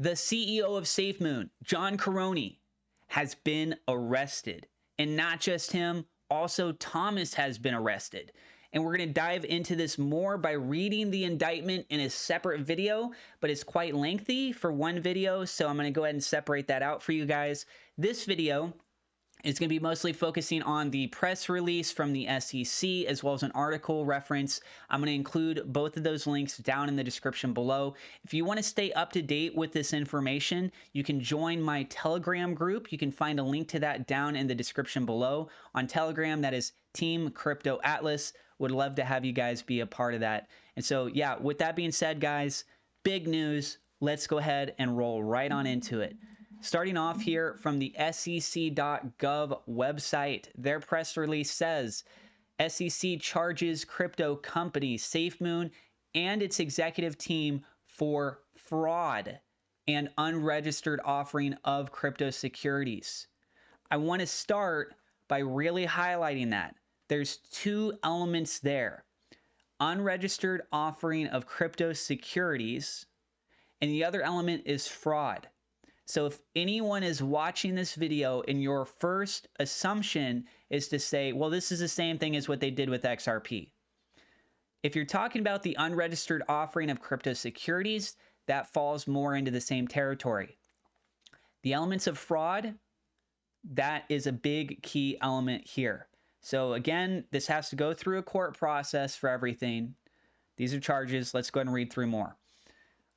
The CEO of SafeMoon, John Karony, has been arrested. And not just him, also Thomas has been arrested. And we're going to dive into this more by reading the indictment in a separate video, but it's quite lengthy for one video, so I'm going to go ahead and separate that out for you guys. This video is going to be mostly focusing on the press release from the SEC as well as an article reference. I'm going to include both of those links down in the description below. If you want to stay up to date with this information, you can join my Telegram group. You can find a link to that down in the description below. On Telegram, that is Team Crypto Atlas. Would love to have you guys be a part of that. And so, yeah, with that being said, guys, big news. Let's go ahead and roll right on into it. Starting off here from the SEC.gov website, their press release says, SEC charges crypto company SafeMoon and its executive team for fraud and unregistered offering of crypto securities. I want to start by really highlighting that. There's two elements there. Unregistered offering of crypto securities, and the other element is fraud. So if anyone is watching this video and your first assumption is to say, well, this is the same thing as what they did with XRP. If you're talking about the unregistered offering of crypto securities, that falls more into the same territory. The elements of fraud, that is a big key element here. So again, this has to go through a court process for everything. These are charges. Let's go ahead and read through more.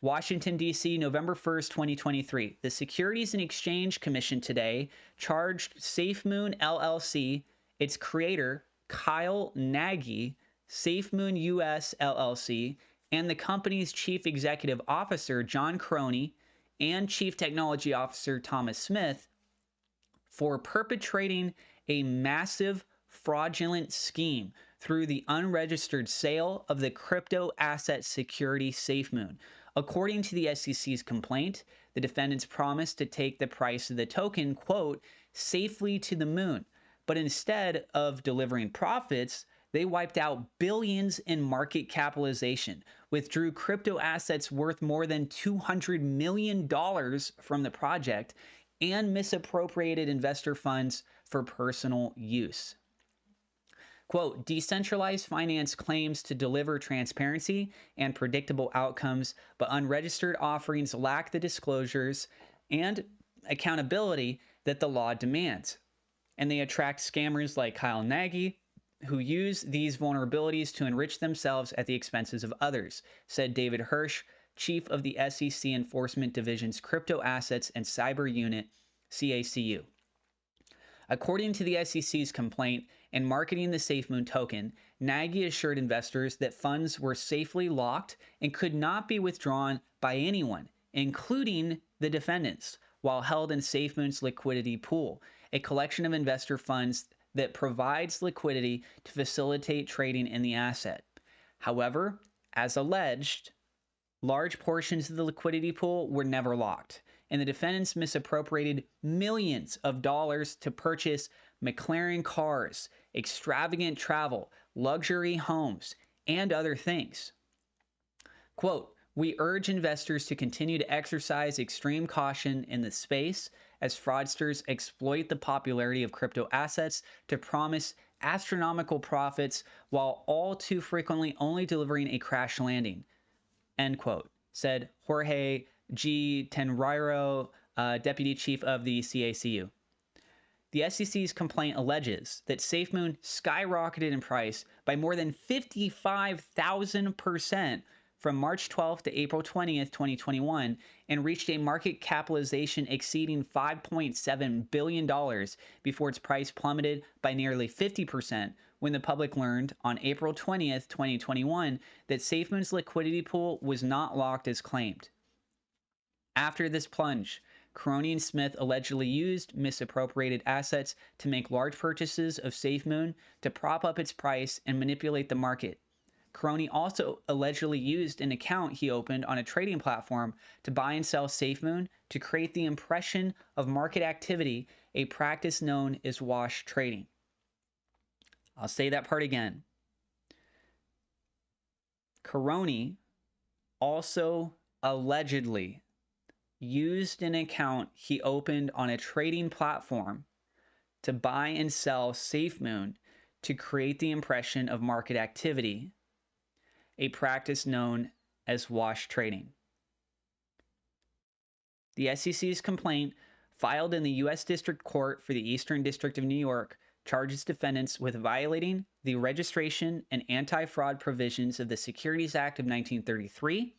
Washington, D.C., November 1st, 2023. The Securities and Exchange Commission today charged SafeMoon LLC, its creator, Kyle Nagy, SafeMoon US LLC, and the company's chief executive officer, John Karony, and chief technology officer, Thomas Smith, for perpetrating a massive fraudulent scheme through the unregistered sale of the crypto asset security SafeMoon. According to the SEC's complaint, the defendants promised to take the price of the token, quote, safely to the moon. But instead of delivering profits, they wiped out billions in market capitalization, withdrew crypto assets worth more than $200 million from the project, and misappropriated investor funds for personal use. Quote, decentralized finance claims to deliver transparency and predictable outcomes, but unregistered offerings lack the disclosures and accountability that the law demands. And they attract scammers like Kyle Nagy, who use these vulnerabilities to enrich themselves at the expenses of others, said David Hirsch, chief of the SEC Enforcement Division's Crypto Assets and Cyber Unit, CACU. According to the SEC's complaint, in marketing the SafeMoon token, Nagy assured investors that funds were safely locked and could not be withdrawn by anyone, including the defendants, while held in SafeMoon's liquidity pool, a collection of investor funds that provides liquidity to facilitate trading in the asset. However, as alleged, large portions of the liquidity pool were never locked, and the defendants misappropriated millions of dollars to purchase McLaren cars, extravagant travel, luxury homes, and other things. Quote, we urge investors to continue to exercise extreme caution in this space as fraudsters exploit the popularity of crypto assets to promise astronomical profits while all too frequently only delivering a crash landing. End quote, said Jorge G. Tenreiro, deputy chief of the CACU. The SEC's complaint alleges that SafeMoon skyrocketed in price by more than 55,000% from March 12th to April 20th, 2021, and reached a market capitalization exceeding $5.7 billion before its price plummeted by nearly 50% when the public learned on April 20th, 2021, that SafeMoon's liquidity pool was not locked as claimed. After this plunge, Karony and Smith allegedly used misappropriated assets to make large purchases of SafeMoon to prop up its price and manipulate the market. Karony also allegedly used an account he opened on a trading platform to buy and sell SafeMoon to create the impression of market activity, a practice known as wash trading. I'll say that part again. Karony also allegedly used an account he opened on a trading platform to buy and sell SafeMoon to create the impression of market activity, a practice known as wash trading. The SEC's complaint, filed in the U.S. District Court for the Eastern District of New York, charges defendants with violating the registration and anti-fraud provisions of the Securities Act of 1933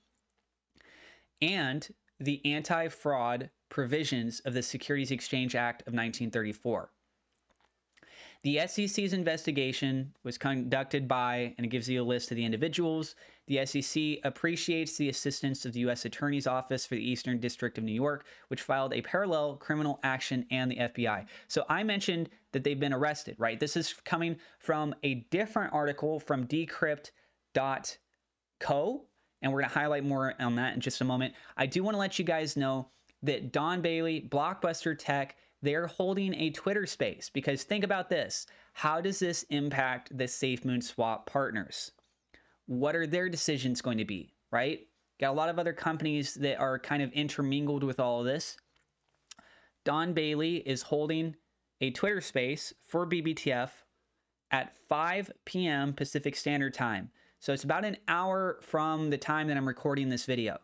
and the anti-fraud provisions of the Securities Exchange Act of 1934. The SEC's investigation was conducted by, and it gives you a list of the individuals. The SEC appreciates the assistance of the U.S. Attorney's Office for the Eastern District of New York, which filed a parallel criminal action, and the FBI. So I mentioned that they've been arrested, right? This is coming from a different article from decrypt.co, and we're going to highlight more on that in just a moment. I do want to let you guys know that Don Bailey, Blockbuster Tech, they're holding a Twitter space, because think about this. How does this impact the SafeMoon swap partners? What are their decisions going to be, right? Got a lot of other companies that are kind of intermingled with all of this. Don Bailey is holding a Twitter space for BBTF at 5 p.m. Pacific Standard Time. So it's about an hour from the time that I'm recording this video.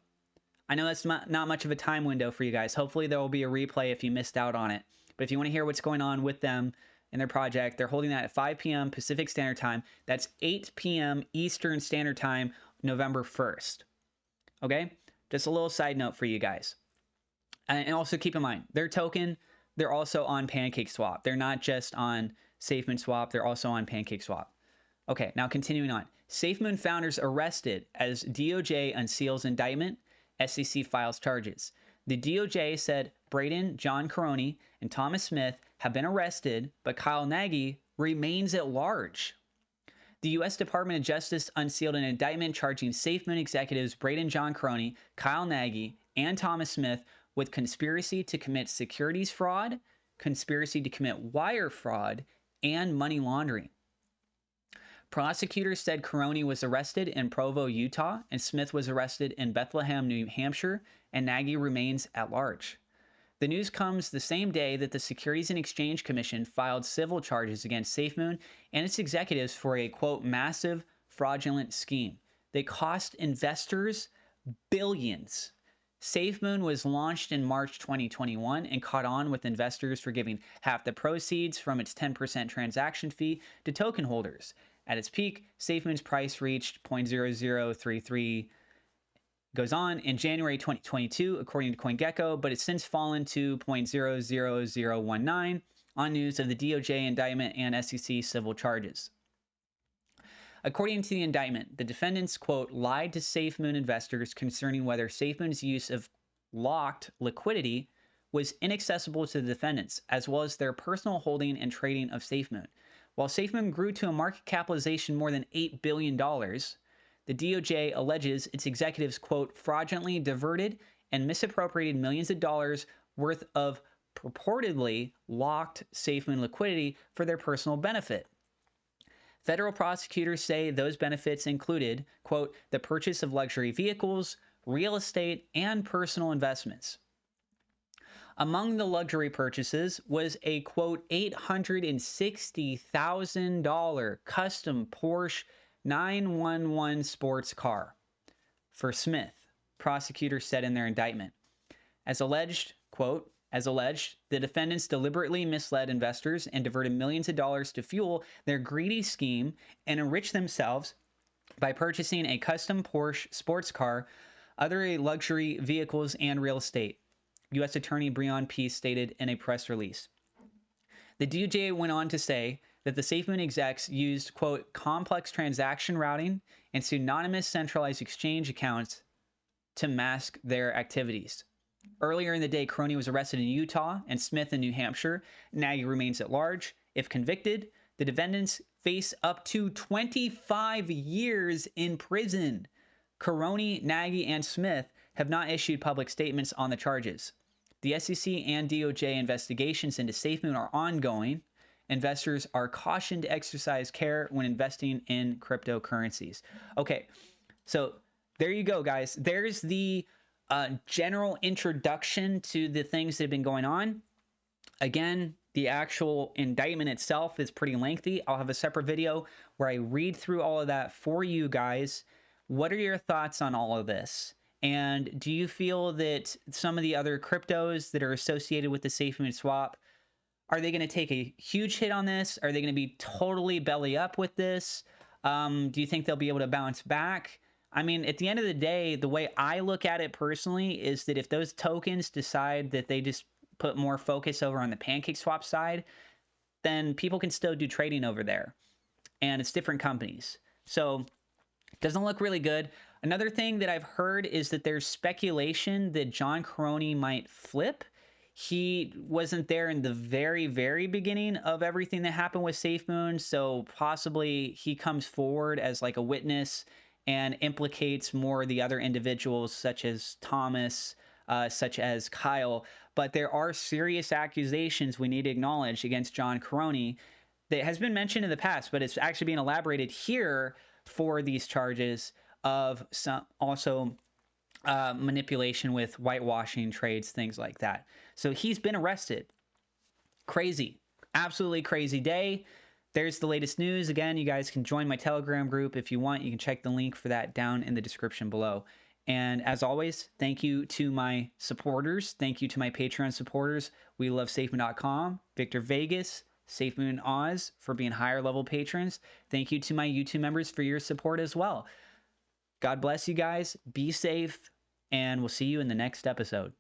I know that's not much of a time window for you guys. Hopefully there will be a replay if you missed out on it. But if you want to hear what's going on with them and their project, they're holding that at 5 p.m. Pacific Standard Time. That's 8 p.m. Eastern Standard Time, November 1st. Okay? Just a little side note for you guys. And also keep in mind, their token, they're also on PancakeSwap. They're not just on SafeMoon Swap. They're also on PancakeSwap. Okay, now continuing on. SafeMoon founders arrested as DOJ unseals indictment. SEC files charges. The DOJ said Braden, John Karony, and Thomas Smith have been arrested, but Kyle Nagy remains at large. The U.S. Department of Justice unsealed an indictment charging SafeMoon executives Braden, John Karony, Kyle Nagy, and Thomas Smith with conspiracy to commit securities fraud, conspiracy to commit wire fraud, and money laundering. Prosecutors said Karony was arrested in Provo, Utah, and Smith was arrested in Bethlehem, New Hampshire, and Nagy remains at large. The news comes the same day that the Securities and Exchange Commission filed civil charges against SafeMoon and its executives for a, quote, massive fraudulent scheme. They cost investors billions. SafeMoon was launched in March 2021 and caught on with investors for giving half the proceeds from its 10% transaction fee to token holders. At its peak, SafeMoon's price reached 0.0033, goes on, in January 2022, according to CoinGecko, but it's since fallen to 0.00019 on news of the DOJ indictment and SEC civil charges. According to the indictment, the defendants, quote, lied to SafeMoon investors concerning whether SafeMoon's use of locked liquidity was inaccessible to the defendants, as well as their personal holding and trading of SafeMoon. While SafeMoon grew to a market capitalization more than $8 billion, the DOJ alleges its executives, quote, fraudulently diverted and misappropriated millions of dollars worth of purportedly locked SafeMoon liquidity for their personal benefit. Federal prosecutors say those benefits included, quote, the purchase of luxury vehicles, real estate, and personal investments. Among the luxury purchases was a, quote, $860,000 custom Porsche 911 sports car for Smith, prosecutors said in their indictment. As alleged, quote, as alleged, the defendants deliberately misled investors and diverted millions of dollars to fuel their greedy scheme and enrich themselves by purchasing a custom Porsche sports car, other luxury vehicles, and real estate. U.S. Attorney Breon Peace stated in a press release. The DOJ went on to say that the SafeMoon execs used, quote, complex transaction routing and pseudonymous centralized exchange accounts to mask their activities. Earlier in the day, Karony was arrested in Utah and Smith in New Hampshire. Nagy remains at large. If convicted, the defendants face up to 25 years in prison. Karony, Nagy, and Smith have not issued public statements on the charges. The SEC and DOJ investigations into SafeMoon are ongoing. Investors are cautioned to exercise care when investing in cryptocurrencies. Okay, so there you go, guys. There's the general introduction to the things that have been going on. Again, the actual indictment itself is pretty lengthy. I'll have a separate video where I read through all of that for you guys. What are your thoughts on all of this? And do you feel that some of the other cryptos that are associated with the SafeMoon swap, are they going to take a huge hit on this? Are they going to be totally belly up with this? Do you think they'll be able to bounce back? I mean, at the end of the day, the way I look at it personally is that if those tokens decide that they just put more focus over on the PancakeSwap side, then people can still do trading over there. And it's different companies. So it doesn't look really good. Another thing that I've heard is that there's speculation that John Karony might flip. He wasn't there in the very, very beginning of everything that happened with SafeMoon. So possibly he comes forward as like a witness and implicates more of the other individuals such as Thomas, such as Kyle. But there are serious accusations we need to acknowledge against John Karony that has been mentioned in the past, but it's actually being elaborated here for these charges of some also manipulation with whitewashing trades, things like that. So he's been arrested. Crazy, absolutely crazy day. There's the latest news. Again, you guys can join my Telegram group if you want. You can check the link for that down in the description below. And as always, thank you to my supporters. Thank you to my Patreon supporters. We love SafeMoon.com, Victor Vegas, SafeMoon Oz for being higher level patrons. Thank you to my YouTube members for your support as well. God bless you guys. Be safe, and we'll see you in the next episode.